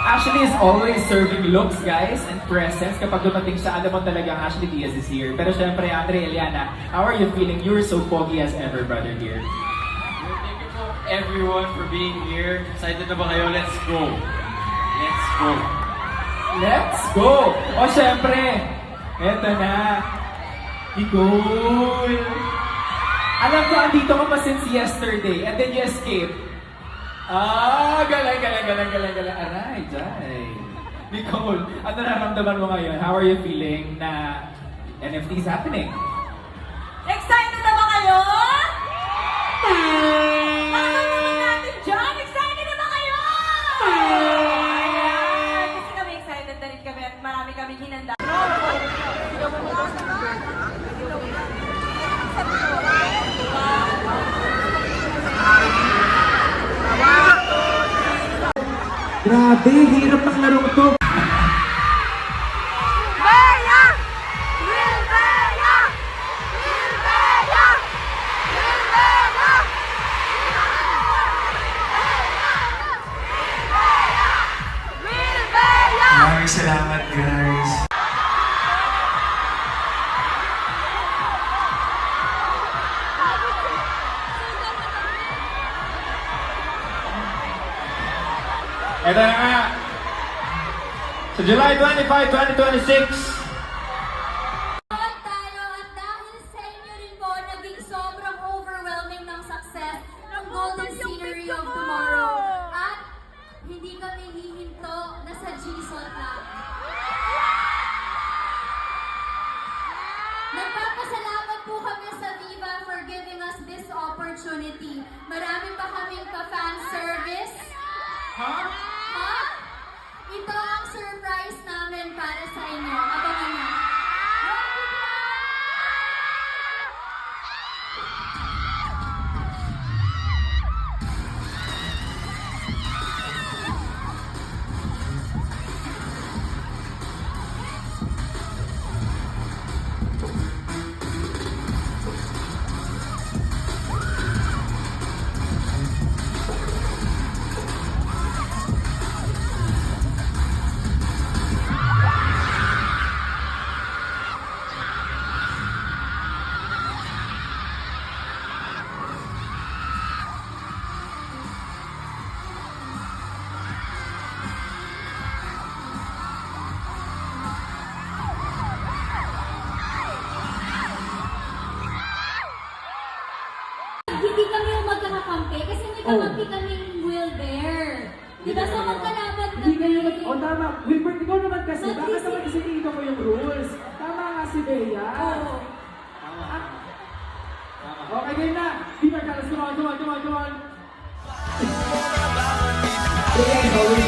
Ashley is always serving looks, guys, and presents kapag dumating siya. Alam mo talagang Ashley Diaz is here. Pero syempre, Andre, Eliana, how are you feeling? You're so pogi as ever, brother dear. Thank you po everyone for being here. Excited na ba kayo? Let's go! Let's go! Let's go! O syempre, eto na. Nicole! Alam ko, andito ka pa since yesterday and then you escaped. Galing. Aray, Jai. Nicole, ano nararamdaman mo ngayon? How are you feeling na NFT is happening? Excited na ba kayo? Pakakaroon natin dyan! Excited na ba kayo? Ayan! Kasi kami excited na rin kami at marami kami hinanda. Grabe, hirap ng larong to. Maraming salamat, guys. Ito na nga. Sa July 25, 2026. Tayo at dahil sa inyo rin po, naging sobrang overwhelming ng success ng Golden Scenery of Tomorrow. At hindi kami hihinto na sa G-Sol lang. Nagpapasalamat po kami sa Viva for giving us this opportunity. Marami pa kaming pa-fan service. Ha? Ito ang surprise namin para sa inyo. Abangan nyo. Hindi kami yung magkakakampi kasi may kakampi kaming Will Bear. Diba sa magkalaban kami? O tama, Wilbert, ikaw naman kasi, But bakit this naman is- isinihin mo yung rules? Tama nga si Bea. Oo. Okay, game na. Viva Carlos, come on. Bea is always